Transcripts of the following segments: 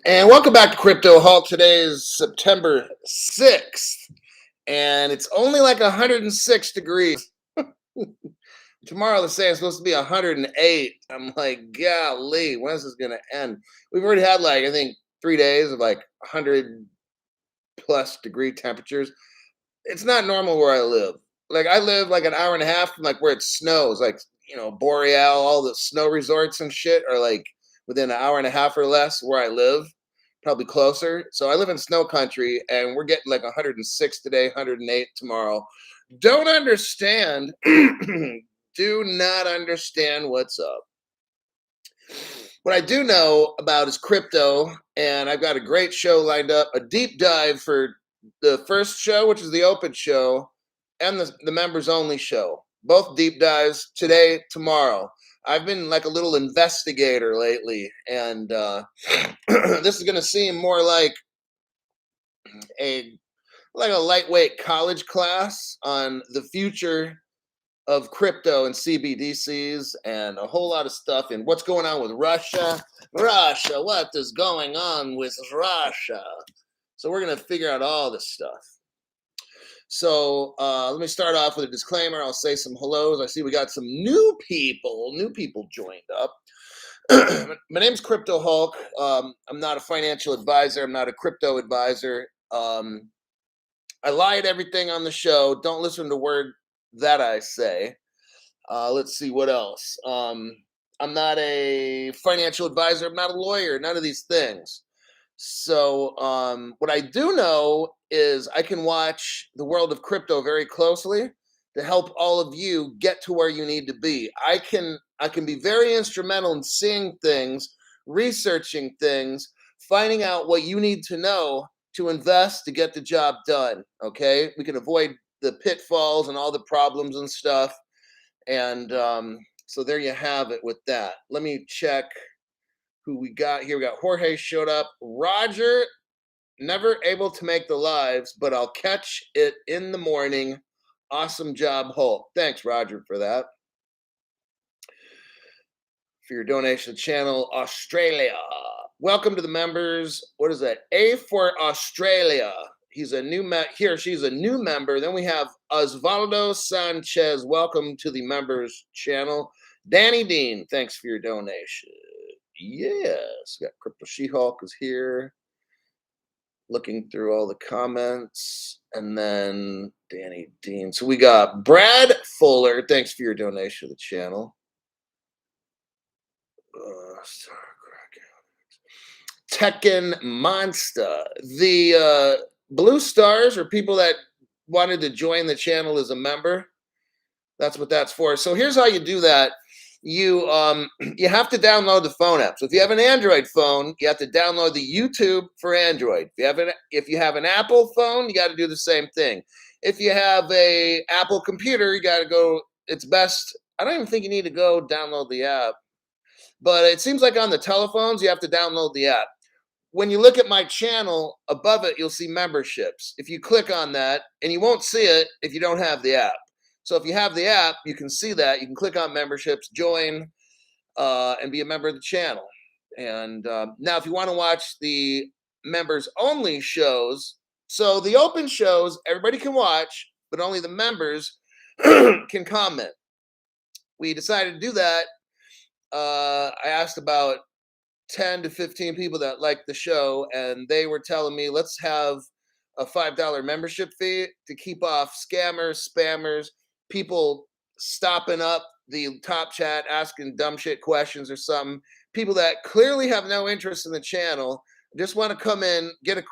And welcome back to Crypto Hulk. Today is September 6th, and it's only like 106 degrees. Tomorrow, the say it's supposed to be 108. I'm like, golly, when is this going to end? We've already had, like, I think 3 days of like 100 plus degree temperatures. It's not normal where I live. Like, I live like an hour and a half from like where it snows, like, Boreal, all the snow resorts and shit are like within an hour and a half or less where I live, probably closer. So I live in snow country and we're getting like 106 today, 108 tomorrow. Don't understand. Do not understand what's up. What I do know about is crypto, and I've got a great show lined up, a deep dive for the first show, which is the open show, and the members only show. Both deep dives today, tomorrow. I've been like a little investigator lately, and this is going to seem more a like a lightweight college class on the future of crypto and CBDCs and a whole lot of stuff and what's going on with Russia. Russia, what is going on with Russia? So we're going to figure out all this stuff. So let me start off with a disclaimer. I'll say some hellos. I see we got some new people joined up. My name's Crypto Hulk. I'm not a financial advisor. I'm not a crypto advisor. I lie at everything on the show. Don't listen to a word that I say. Let's see what else. I'm not a financial advisor. I'm not a lawyer. None of these things. So what I do know is I can watch the world of crypto very closely to help all of you get to where you need to be. I can be very instrumental in seeing things, researching things, finding out what you need to know to invest to get the job done. Okay, we can avoid the pitfalls and all the problems and stuff. And so there you have it with that. Let me check who we got here. We got Jorge showed up. Roger, never able to make the lives, but I'll catch it in the morning. Awesome job, Hulk. Thanks, Roger, for that. For your donation to the channel, Australia. Welcome to the members. What is that? A for Australia. He's a new he or she's a new member. Then we have Osvaldo Sanchez. Welcome to the members channel. Danny Dean, thanks for your donation. Yes, got Crypto She-Hulk is here. Looking through all the comments. And then Danny Dean. So we got Brad Fuller. Thanks for your donation to the channel. Tekken Monster. The blue stars are people that wanted to join the channel as a member. That's what that's for. So here's how you do that. You you have to download the phone app. So if you have an Android phone, you have to download the YouTube for Android. If you have an Apple phone, you got to do the same thing. If you have a Apple computer, you got to go. It's best. I don't even think you need to go download the app, but it seems like on the telephones you have to download the app. When you look at my channel, above it, you'll see memberships. If you click on that, and you won't see it if you don't have the app. So if you have the app, you can see that. You can click on memberships, join, and be a member of the channel. And now if you want to watch the members only shows, so the open shows, everybody can watch, but only the members can comment. We decided to do that. I asked about 10 to 15 people that like the show, and they were telling me, let's have a $5 membership fee to keep off scammers, spammers, people stopping up the top chat, asking dumb shit questions or something, people that clearly have no interest in the channel, just want to come in, get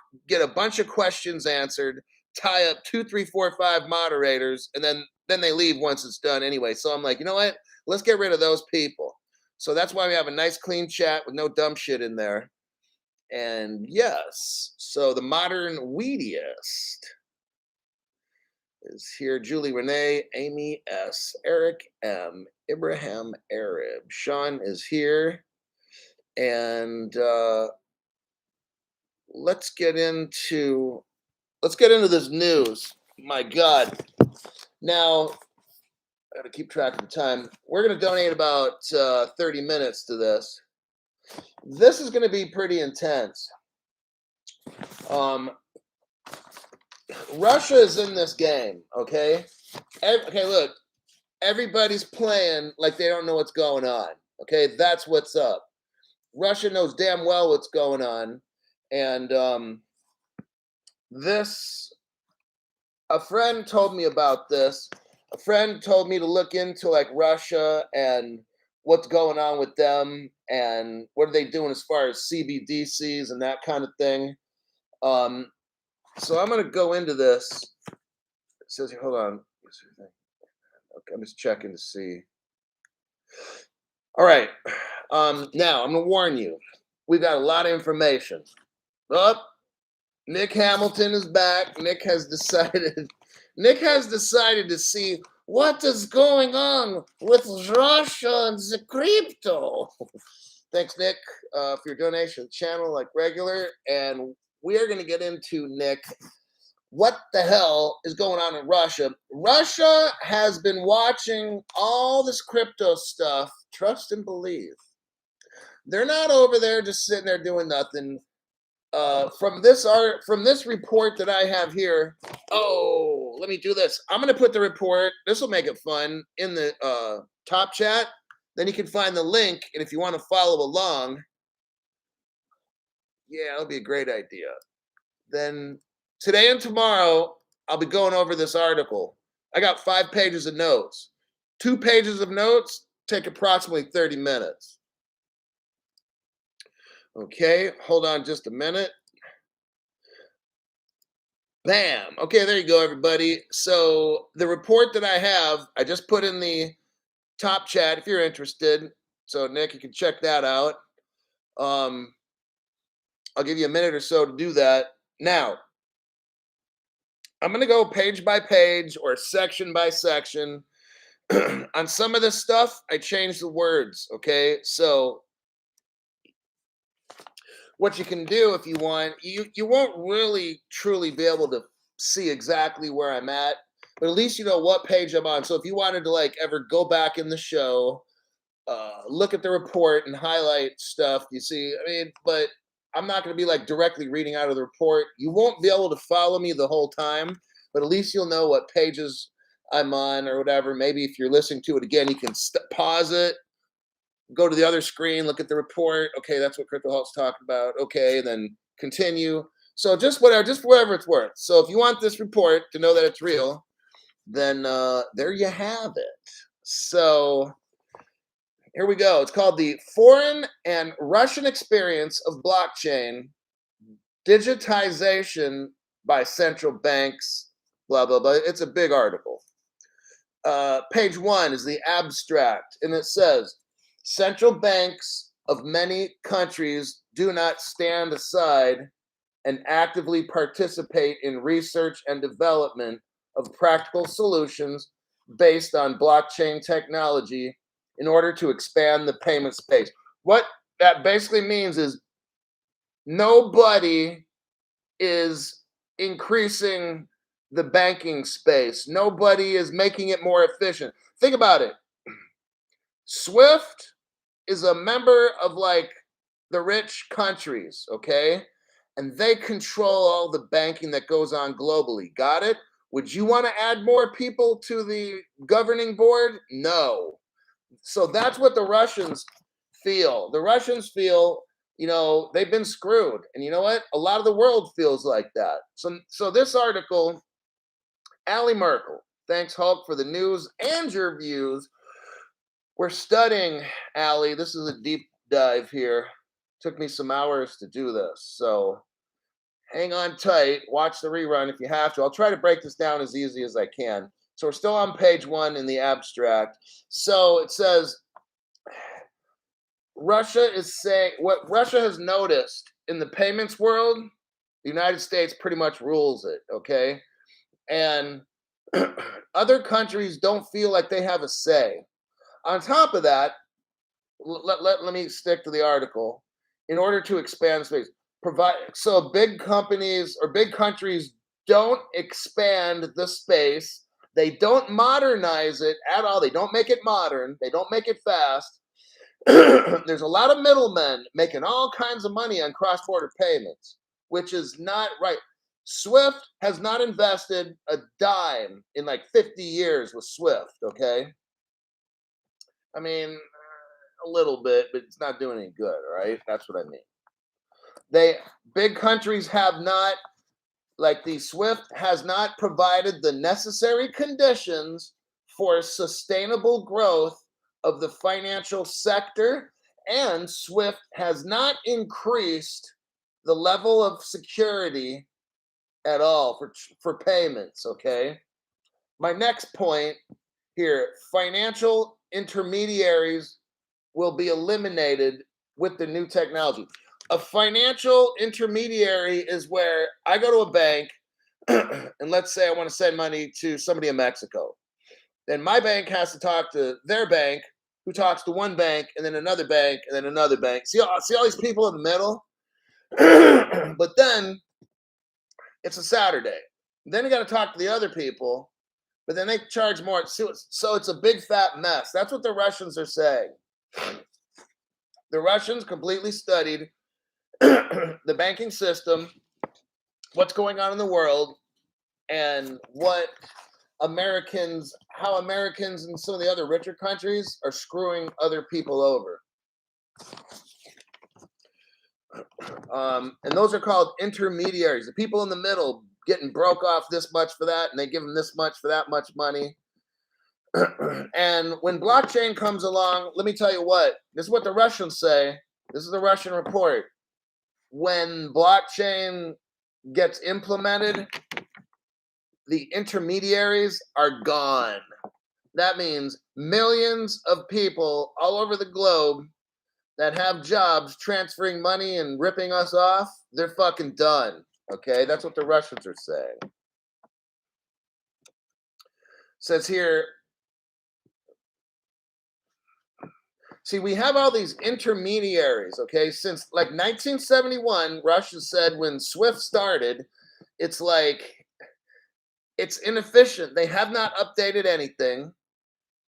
a bunch of questions answered, tie up 2, 3, 4, 5 moderators, and then they leave once it's done anyway. So I'm like, you know what? Let's get rid of those people. So that's why we have a nice clean chat with no dumb shit in there. And yes, so the modern weediest is here. Julie Renee, Amy S, Eric M, Ibrahim Arab. Sean is here. And let's get into this news. My God. Now, I got to keep track of the time. We're going to donate about 30 minutes to this. This is going to be pretty intense. Um, Russia is in this game, okay? Okay, look, everybody's playing like they don't know what's going on. Okay, that's what's up. Russia knows damn well what's going on, and this. A friend told me about this. A friend told me to look into like Russia and what's going on with them and what are they doing as far as CBDCs and that kind of thing. Um, so I'm gonna go into this. It says here, hold on. Okay, I'm just checking to see. All right. Now I'm gonna warn you. We've got a lot of information. Up, Nick Hamilton is back. Nick has decided. Nick has decided to see what is going on with Russia and the crypto. Thanks, Nick, for your donation to the channel, like regular. And we are going to get into, Nick, what the hell is going on in Russia. Russia has been watching all this crypto stuff. Trust and believe. They're not over there just sitting there doing nothing. From this report that I have here. Oh, let me do this. I'm gonna put the report. This will make it fun in the top chat. Then you can find the link, and if you want to follow along, yeah, it'll be a great idea. Then today and tomorrow, I'll be going over this article. I got 5 pages of notes. 2 pages of notes take approximately 30 minutes. Okay, hold on just a minute. Bam. Okay, there you go, everybody. So the report that I have, I just put in the top chat if you're interested. So Nick, you can check that out. I'll give you a minute or so to do that. Now, I'm going to go page by page or section by section. On some of this stuff, I changed the words, okay? So what you can do if you want, you won't really truly be able to see exactly where I'm at, but at least you know what page I'm on. So if you wanted to like ever go back in the show, look at the report and highlight stuff, you see, I mean, but I'm not going to be like directly reading out of the report. You won't be able to follow me the whole time, but at least you'll know what pages I'm on or whatever. Maybe if you're listening to it again, you can pause it, go to the other screen, look at the report. Okay, that's what Crypto Hulk's talking about. Okay, then continue. So just whatever it's worth. So if you want this report to know that it's real, then there you have it. So here we go. It's called the Foreign and Russian Experience of Blockchain Digitization by Central Banks, blah, blah, blah. It's a big article. Page 1 is the abstract, and it says, central banks of many countries do not stand aside and actively participate in research and development of practical solutions based on blockchain technology in order to expand the payment space. What that basically means is nobody is increasing the banking space. Nobody is making it more efficient. Think about it. Swift is a member of like the rich countries, okay? And they control all the banking that goes on globally. Got it? Would you want to add more people to the governing board? No. So that's what the Russians feel. The Russians feel, you know, they've been screwed. And you know what? A lot of the world feels like that. So this article, Ali Merkel, thanks Hulk for the news and your views. We're studying, Ali. This is a deep dive here. Took me some hours to do this. So hang on tight. Watch the rerun if you have to. I'll try to break this down as easy as I can. So we're still on page 1 in the abstract. So it says, Russia is saying what Russia has noticed in the payments world, the United States pretty much rules it, okay? And other countries don't feel like they have a say. On top of that, let me stick to the article. In order to expand space, so big companies or big countries don't expand the space. They don't modernize it at all. They don't make it modern. They don't make it fast. There's a lot of middlemen making all kinds of money on cross-border payments, which is not right. Swift has not invested a dime in like 50 years with Swift, okay? I mean, a little bit, but it's not doing any good, all right? That's what I mean. They big countries have not, like the Swift has not provided the necessary conditions for sustainable growth of the financial sector, and Swift has not increased the level of security at all for payments, okay? My next point here, financial intermediaries will be eliminated with the new technology. A financial intermediary is where I go to a bank and let's say I want to send money to somebody in Mexico. Then my bank has to talk to their bank, who talks to one bank, and then another bank, and then another bank. See all these people in the middle? But then it's a Saturday. Then you got to talk to the other people, but then they charge more. So it's a big fat mess. That's what the Russians are saying. The Russians completely studied the banking system, what's going on in the world, and how Americans and some of the other richer countries are screwing other people over. And those are called intermediaries, the people in the middle getting broke off this much for that, and they give them this much for that much money. And when blockchain comes along, let me tell you what, this is what the Russians say. This is the Russian report. When blockchain gets implemented, the intermediaries are gone. That means millions of people all over the globe that have jobs transferring money and ripping us off, they're fucking done. Okay, that's what the Russians are saying. Says here, see, we have all these intermediaries, okay? Since like 1971, Russia said when SWIFT started, it's like, it's inefficient. They have not updated anything.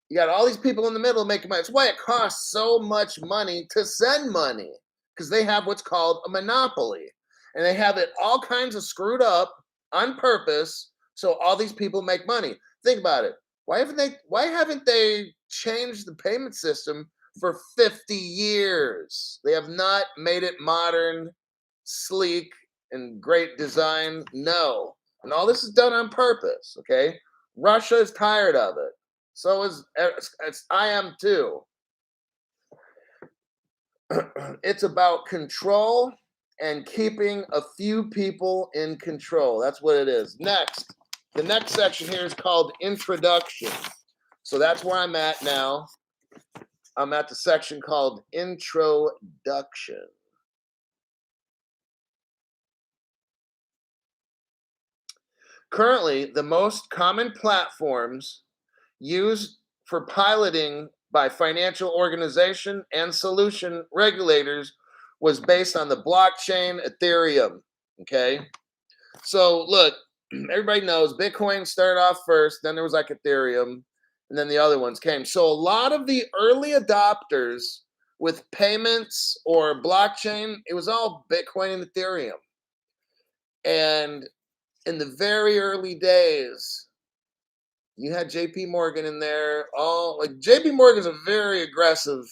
You got all these people in the middle making money. That's why it costs so much money to send money, because they have what's called a monopoly. And they have it all kinds of screwed up on purpose, so all these people make money. Think about it. Why haven't they changed the payment system for 50 years? They have not made it modern, sleek, and great design. No. And all this is done on purpose, okay? Russia is tired of it. So is I am too. It's about control and keeping a few people in control. That's what it is. Next, the next section here is called introduction. So that's where I'm at now. I'm at the section called introduction. Currently, the most common platforms used for piloting by financial organization and solution regulators was based on the blockchain Ethereum. Okay. So look, everybody knows Bitcoin started off first, then there was like Ethereum, and then the other ones came. So a lot of the early adopters with payments or blockchain, it was all Bitcoin and Ethereum. And in the very early days, you had JP Morgan in there. All like JP Morgan's a very aggressive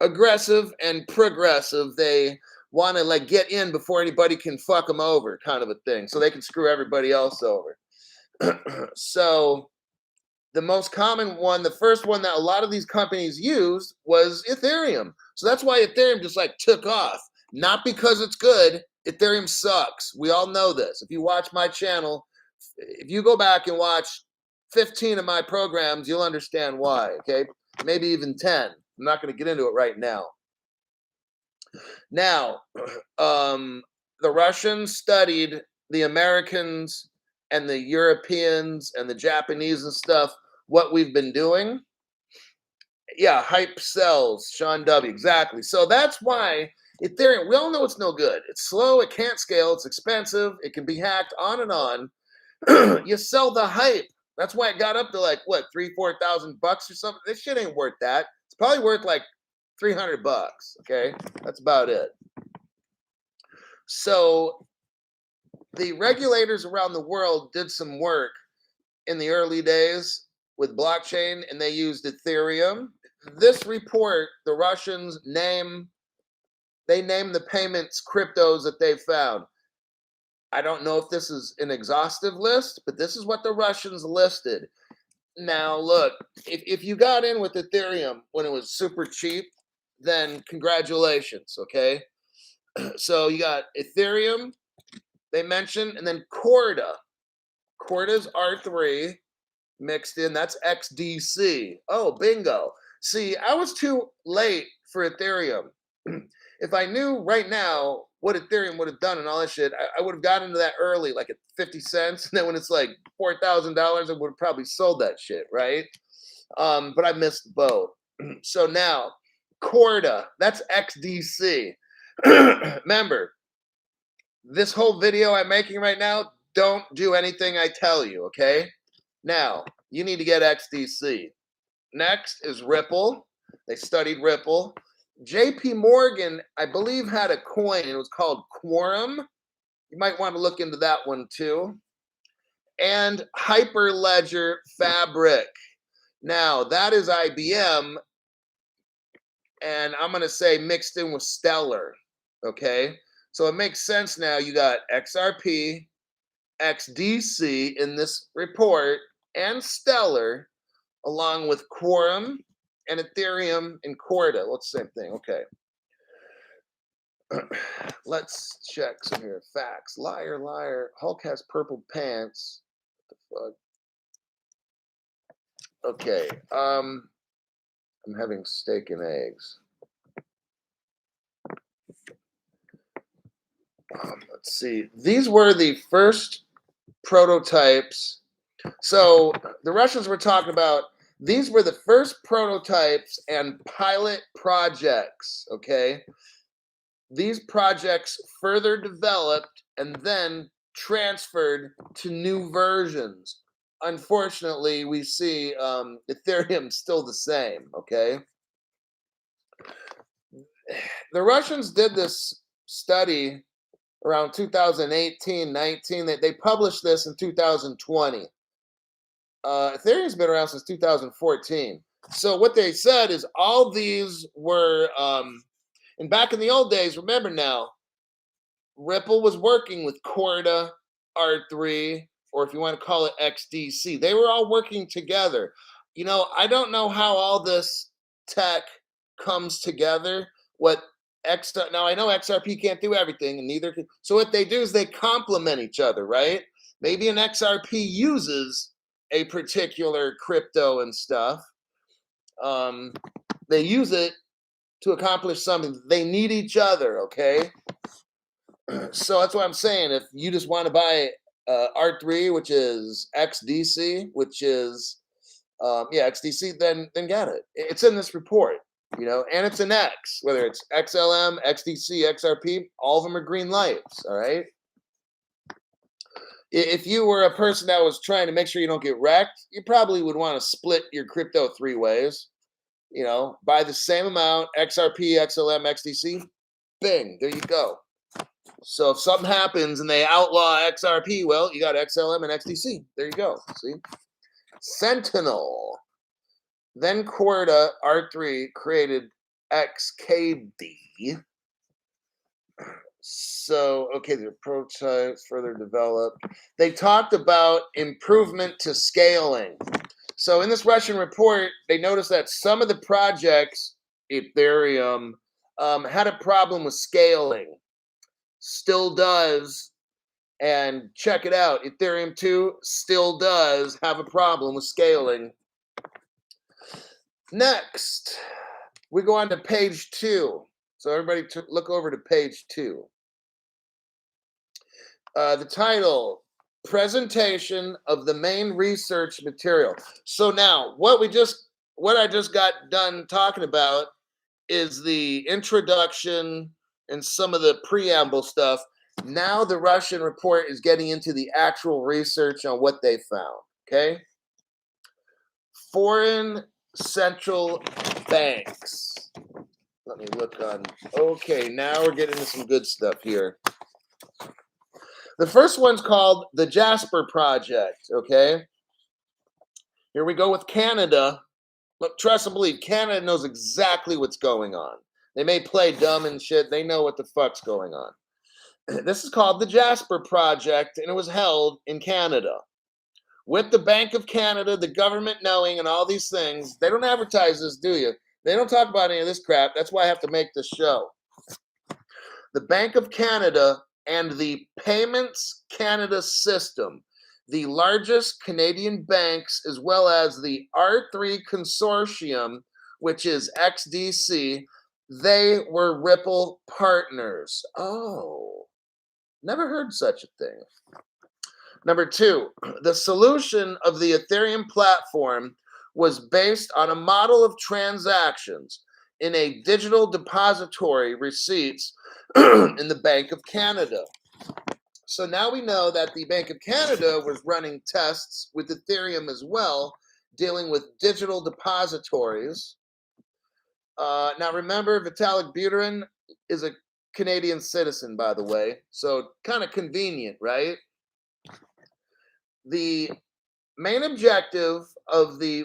and progressive. They want to like get in before anybody can fuck them over, kind of a thing, so they can screw everybody else over. So the most common one, the first one that a lot of these companies used was Ethereum. So that's why Ethereum just like took off. Not because it's good. Ethereum sucks. We all know this. If you watch my channel, if you go back and watch 15 of my programs, you'll understand why, okay? Maybe even 10. I'm not going to get into it right now. Now, the Russians studied the Americans and the Europeans and the Japanese and stuff, what we've been doing. Yeah, hype sells, Sean W. Exactly. So that's why Ethereum, we all know it's no good. It's slow, it can't scale, it's expensive, it can be hacked, on and on. You sell the hype. That's why it got up to like what, $3,000-4,000 or something. This shit ain't worth that. It's probably worth like $300. Okay, that's about it. So the regulators around the world did some work in the early days with blockchain, and they used Ethereum. This report, the Russians name the payments cryptos that they found. I don't know if this is an exhaustive list, but this is what the Russians listed. Now, look, if you got in with Ethereum when it was super cheap, then congratulations, okay? So you got Ethereum, they mentioned, and then Corda. Corda's R3 mixed in, that's XDC. Oh, bingo. See, I was too late for Ethereum. If I knew right now what Ethereum would have done and all that shit, I would have gotten into that early, like at 50 cents. And then when it's like $4,000, I would have probably sold that shit, right? But I missed the boat. So now, Corda, that's XDC. Remember, this whole video I'm making right now, don't do anything I tell you, okay? Now, you need to get XDC. Next is Ripple. They studied Ripple. JP Morgan, I believe, had a coin. It was called Quorum. You might want to look into that one too. And Hyperledger Fabric. Now, that is IBM. And I'm going to say mixed in with Stellar. Okay? So it makes sense now. You got XRP, XDC in this report, and Stellar, along with Quorum and Ethereum and Corda. Well, it's the same thing. Okay. Let's check some here. Facts. Liar, liar. Hulk has purple pants. What the fuck? Okay. I'm having steak and eggs. Let's see. These were the first prototypes. So the Russians were talking about, these were the first prototypes and pilot projects, okay? These projects further developed and then transferred to new versions. Unfortunately, we see Ethereum still the same, okay? The Russians did this study around 2018, 19. They published this in 2020. Ethereum's been around since 2014. So what they said is all these were, and back in the old days, remember now, Ripple was working with Corda, R3, or if you want to call it XDC. They were all working together. You know, I don't know how all this tech comes together. Now I know XRP can't do everything, and neither can. So what they do is they complement each other, right? Maybe an XRP uses a particular crypto and stuff. They use it to accomplish something. They need each other, okay? So that's what I'm saying. If you just want to buy R3, which is XDC, which is XDC, then get it. It's in this report, you know, and it's an X, whether it's XLM, XDC, XRP, all of them are green lights, all right? If you were a person that was trying to make sure you don't get wrecked, you probably would want to split your crypto 3 ways. You know, buy the same amount, XRP, XLM, XDC, bing, there you go. So if something happens and they outlaw XRP, well, you got XLM and XDC. There you go. See? Sentinel. Then Corda R3 created XKD. So, okay, the prototypes further developed. They talked about improvement to scaling. So in this Russian report, they noticed that some of the projects, Ethereum, had a problem with scaling. Still does. And check it out, Ethereum 2 still does have a problem with scaling. Next, we go on to page 2. So everybody look over to page 2. The title, Presentation of the Main Research Material. So now, what I just got done talking about is the introduction and some of the preamble stuff. Now the Russian report is getting into the actual research on what they found, okay? Foreign central banks. Let me look on. Okay, now we're getting into some good stuff here. The first one's called the Jasper Project. Okay, here we go with Canada. Look, trust and believe, Canada knows exactly what's going on. They may play dumb and shit. They know what the fuck's going on. This is called the Jasper Project, and it was held in Canada. With the Bank of Canada, the government knowing, and all these things. They don't advertise this, do you? They don't talk about any of this crap. That's why I have to make this show. The Bank of Canada and the Payments Canada system, the largest Canadian banks, as well as the R3 Consortium, which is XDC, they were Ripple partners. Oh, never heard such a thing. Number two, the solution of the Ethereum platform was based on a model of transactions in a digital depository receipts in the Bank of Canada. So now we know that the Bank of Canada was running tests with Ethereum as well, dealing with digital depositories. Now remember, Vitalik Buterin is a Canadian citizen, by the way, so kind of convenient, right? The main objective of the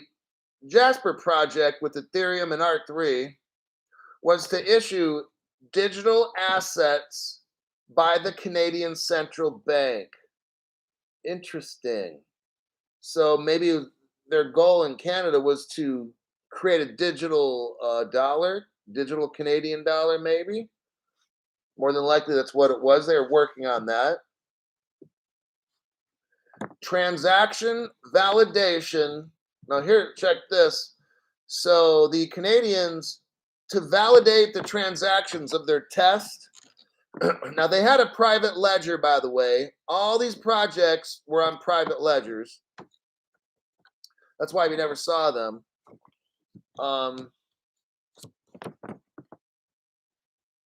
Jasper project with Ethereum and R3 was to issue digital assets by the Canadian Central Bank. Interesting. So maybe their goal in Canada was to create a digital dollar, digital Canadian dollar, maybe. More than likely, that's what it was. They were working on that. Transaction validation. Now, here, check this. So, the Canadians, to validate the transactions of their test, now they had a private ledger, by the way. All these projects were on private ledgers. That's why we never saw them.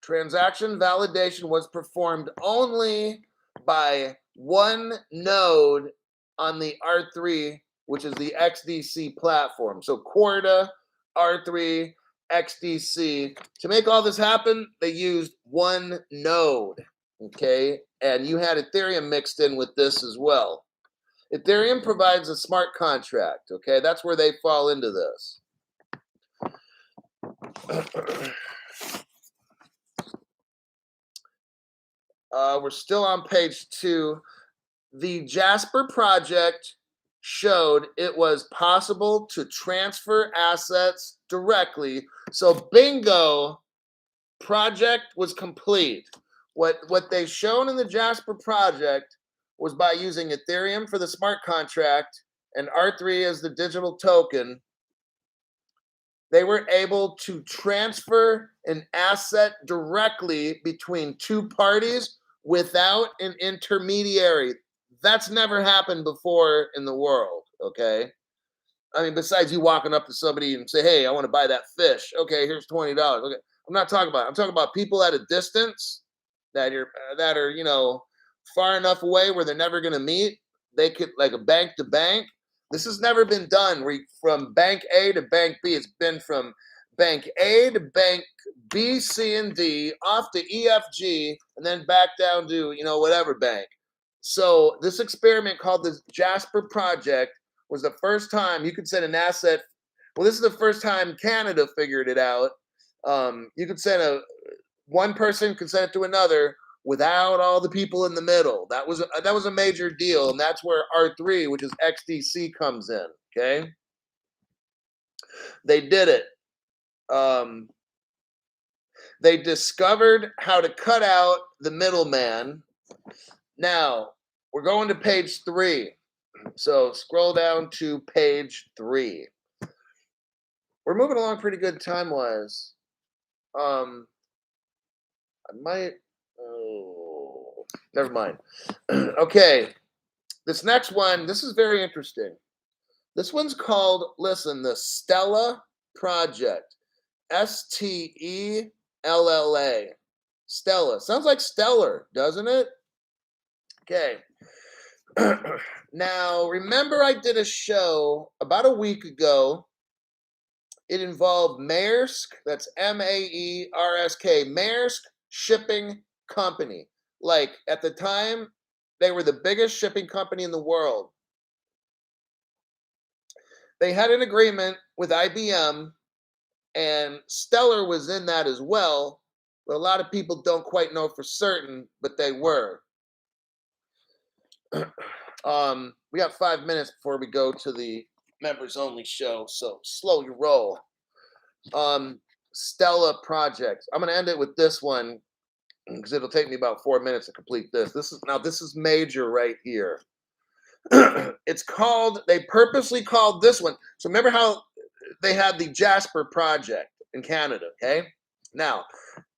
Transaction validation was performed only by one node on the R3, which is the XDC platform. So Corda, R3, XDC. To make all this happen, they used one node, okay? And you had Ethereum mixed in with this as well. Ethereum provides a smart contract, okay? That's where they fall into this. We're still on page 2. The Jasper project showed it was possible to transfer assets directly. So bingo, project was complete. What they shown in the Jasper project was by using Ethereum for the smart contract and R3 as the digital token, they were able to transfer an asset directly between two parties without an intermediary. That's never happened before in the world, okay? I mean, besides you walking up to somebody and say, hey, I want to buy that fish. Okay, here's $20. Okay, I'm not talking about it. I'm talking about people at a distance that are, you know, far enough away where they're never going to meet. They could, like a bank to bank. This has never been done from bank A to bank B. It's been from bank A to bank B, C, and D, off to EFG, and then back down to, you know, whatever bank. So this experiment called the Jasper Project was the first time you could send an asset. Well, this is the first time Canada figured it out. You could send one person could send it to another without all the people in the middle. That was a major deal, and that's where R3, which is XDC, comes in. Okay, they did it. They discovered how to cut out the middleman. Now we're going to page 3. So scroll down to page 3. We're moving along pretty good time-wise. I might. Oh, never mind. Okay, this next one. This is very interesting. This one's called. Listen, the Stella Project. Stella. Stella sounds like stellar, doesn't it? Okay. Now, remember I did a show about a week ago. It involved Maersk, that's Maersk, Maersk Shipping Company. Like at the time, they were the biggest shipping company in the world. They had an agreement with IBM, and Stellar was in that as well. But a lot of people don't quite know for certain, but they were. We got 5 minutes before we go to the members only show, so slow your roll. Stella project. I'm gonna end it with this one because it'll take me about 4 minutes to complete this. This is major right here. It's called, they purposely called this one. So remember how they had the Jasper project in Canada, okay? Now,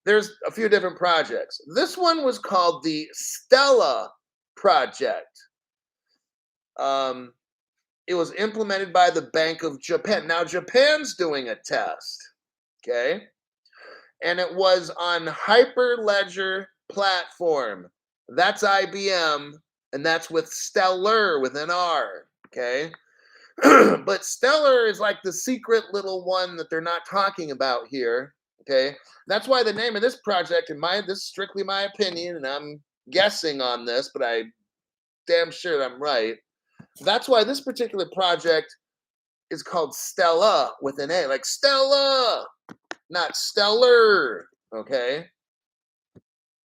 there's a few different projects. This one was called the Stella project. It was implemented by the Bank of Japan. Now, Japan's doing a test, okay? And it was on Hyperledger platform. That's IBM, and that's with Stellar with an R, okay? But Stellar is like the secret little one that they're not talking about here, okay? That's why the name of this project, this is strictly my opinion, and I'm guessing on this, but I damn sure I'm right. That's why this particular project is called Stella with an A, like Stella, not Stellar, okay?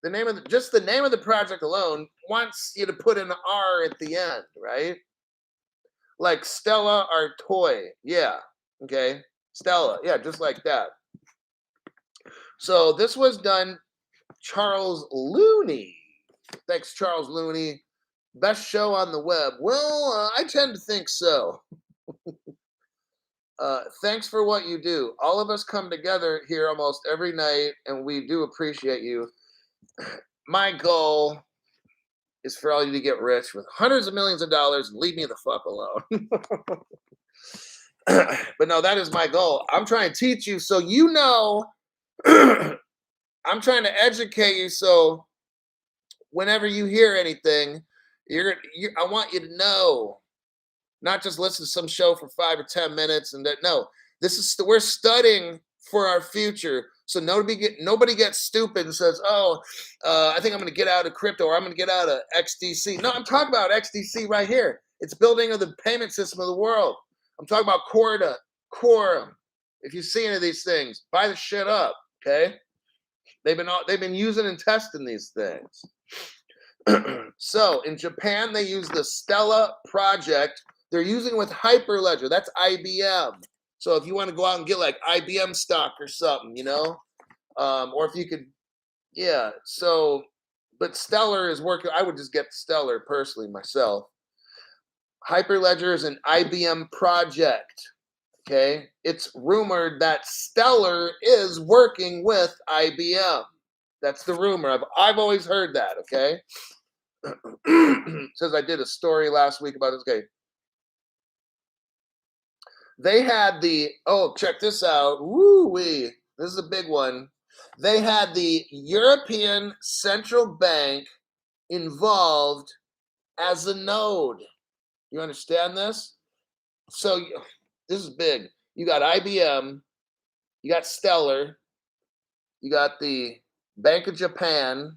The name of the name of the project alone wants you to put an R at the end, right? Like Stella, our toy, yeah, okay, Stella, yeah, just like that. So this was done, Charles Looney. Thanks, Charles Looney. Best show on the web. Well, I tend to think so. Thanks for what you do. All of us come together here almost every night, and we do appreciate you. My goal is for all you to get rich with hundreds of millions of dollars and leave me the fuck alone. But no, that is my goal. I'm trying to teach you so you know. I'm trying to educate you so whenever you hear anything, I want you to know, not just listen to some show for 5 or 10 minutes and that. No, we're studying for our future. So nobody gets stupid and says, "Oh, I think I'm going to get out of crypto or I'm going to get out of XDC." No, I'm talking about XDC right here. It's building of the payment system of the world. I'm talking about Quorum. If you see any of these things, buy the shit up. Okay, they've been using and testing these things. So in Japan, they use the Stella project. They're using with Hyperledger. That's IBM. So if you want to go out and get like IBM stock or something, or if you could, yeah. So, but Stellar is working. I would just get Stellar personally myself. Hyperledger is an IBM project. Okay, it's rumored that Stellar is working with IBM. That's the rumor. I've always heard that. Okay. Says I did a story last week about this guy. They had check this out. Woo-wee. This is a big one. They had the European Central Bank involved as a node. You understand this? So this is big. You got IBM, you got Stellar, you got the Bank of Japan.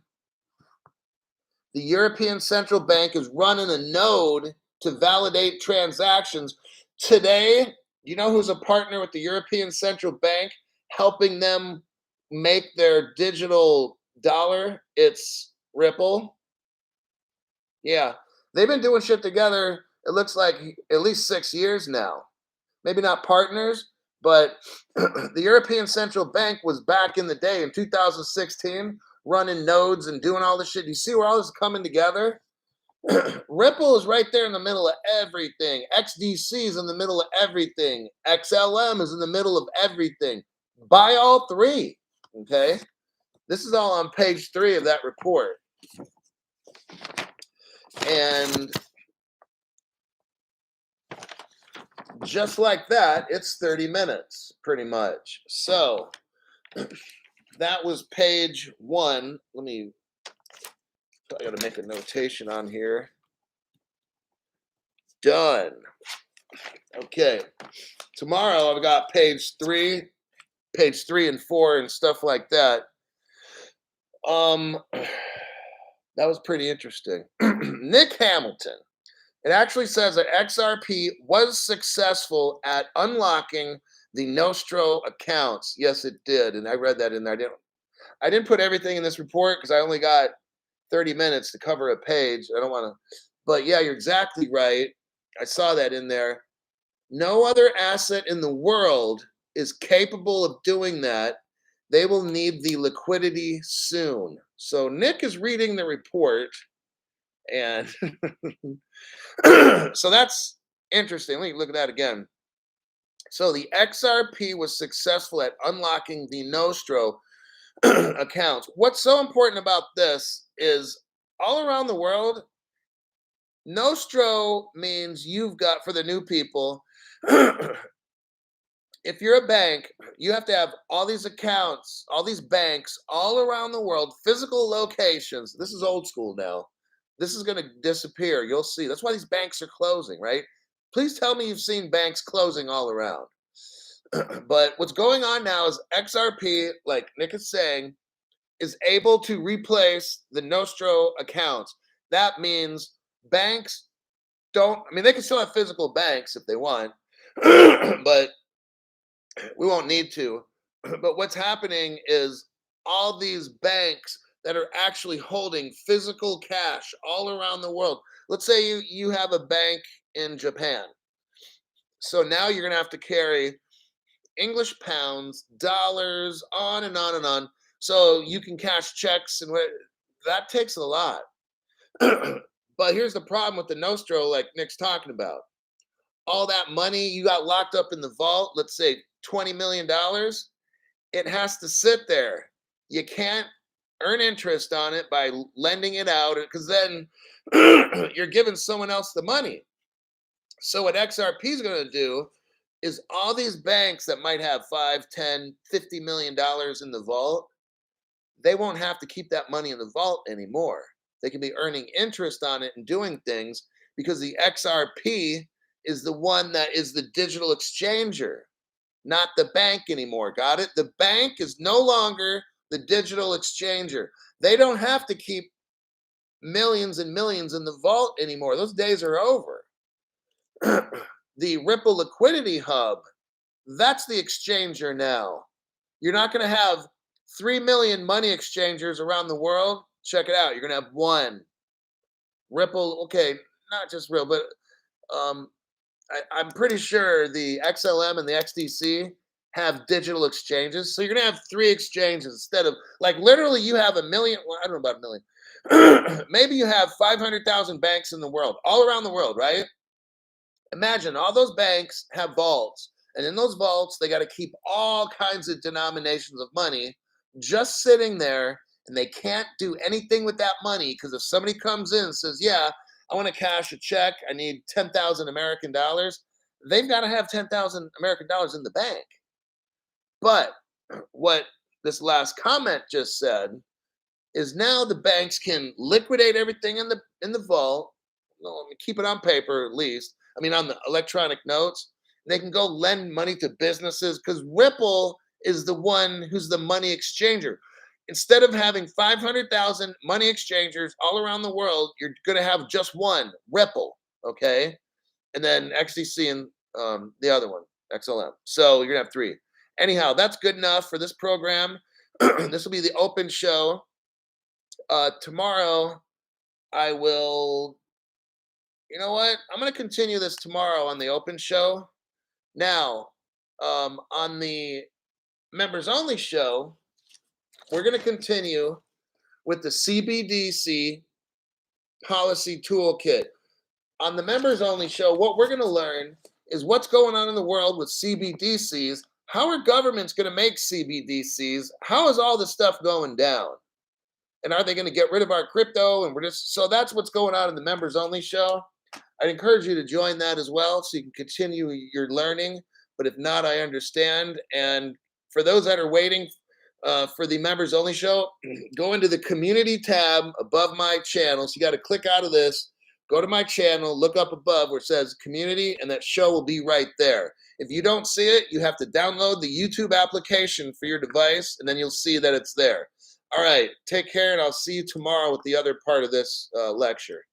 The European Central Bank is running a node to validate transactions. Today, you know who's a partner with the European Central Bank helping them make their digital dollar? It's Ripple. Yeah, they've been doing shit together, it looks like at least 6 years now. Maybe not partners, but the European Central Bank was back in the day in 2016 running nodes and doing all this shit. You see where all this is coming together? Ripple is right there in the middle of everything. XDC is in the middle of everything. XLM is in the middle of everything. Buy all three, okay? This is all on page 3 of that report. And just like that, it's 30 minutes, pretty much. So that was page 1. I got to make a notation on here. Done. Okay. Tomorrow I've got page three and four and stuff like that. That was pretty interesting. Nick Hamilton. It actually says that XRP was successful at unlocking the Nostro accounts. Yes, it did, and I read that in there. I didn't put everything in this report because I only got 30 minutes to cover a page. I don't want to, but yeah, you're exactly right. I saw that in there. No other asset in the world is capable of doing that. They will need the liquidity soon. So Nick is reading the report, and so that's interesting. Let me look at that again. So the XRP was successful at unlocking the Nostro accounts. What's so important about this is all around the world, Nostro means you've got, for the new people, if you're a bank, you have to have all these accounts, all these banks all around the world, physical locations. This is old school now. This is going to disappear. You'll see. That's why these banks are closing, right? Please tell me you've seen banks closing all around. But what's going on now is XRP, like Nick is saying, is able to replace the Nostro accounts. That means banks don't, I mean, they can still have physical banks if they want, but we won't need to. But what's happening is all these banks that are actually holding physical cash all around the world. Let's say you have a bank in Japan. So now you're going to have to carry English pounds, dollars, on and on and on. So you can cash checks and what that takes a lot. But here's the problem with the Nostro, like Nick's talking about. All that money you got locked up in the vault, let's say $20 million, it has to sit there. You can't earn interest on it by lending it out because then you're giving someone else the money. So what XRP is going to do is all these banks that might have 5, 10, $50 million in the vault, they won't have to keep that money in the vault anymore. They can be earning interest on it and doing things because the XRP is the one that is the digital exchanger, not the bank anymore. Got it? The bank is no longer the digital exchanger. They don't have to keep millions and millions in the vault anymore. Those days are over. The Ripple Liquidity Hub, that's the exchanger now. You're not going to have 3 million money exchangers around the world. Check it out. You're going to have one. Ripple, okay, not just real, but I'm pretty sure the XLM and the XDC have digital exchanges. So you're going to have 3 exchanges instead of, like, literally you have a million, well, I don't know about a million. Maybe you have 500,000 banks in the world, all around the world, right? Imagine all those banks have vaults, and in those vaults, they got to keep all kinds of denominations of money just sitting there, and they can't do anything with that money because if somebody comes in and says, "Yeah, I want to cash a check, I need 10,000 American dollars," they've got to have 10,000 American dollars in the bank. But what this last comment just said is now the banks can liquidate everything in the vault. No, let me keep it on paper at least. I mean, on the electronic notes. They can go lend money to businesses because Ripple is the one who's the money exchanger. Instead of having 500,000 money exchangers all around the world, you're going to have just one, Ripple, okay? And then XDC and the other one, XLM. So you're going to have 3. Anyhow, that's good enough for this program. This will be the open show. Tomorrow, I will, you know what? I'm going to continue this tomorrow on the open show. Now, on the members only show, we're going to continue with the CBDC policy toolkit. On the members only show, what we're going to learn is what's going on in the world with CBDCs. How are governments going to make CBDCs? How is all this stuff going down? And are they going to get rid of our crypto? And we're just, so that's what's going on in the members only show. I'd encourage you to join that as well so you can continue your learning. But if not, I understand. And for those that are waiting for the members only show, go into the community tab above my channel. So you got to click out of this, Go to my channel, look up above where it says community, and that show will be right there. If you don't see it, you have to download the YouTube application for your device, and then you'll see that it's there. All right, take care, and I'll see you tomorrow with the other part of this lecture.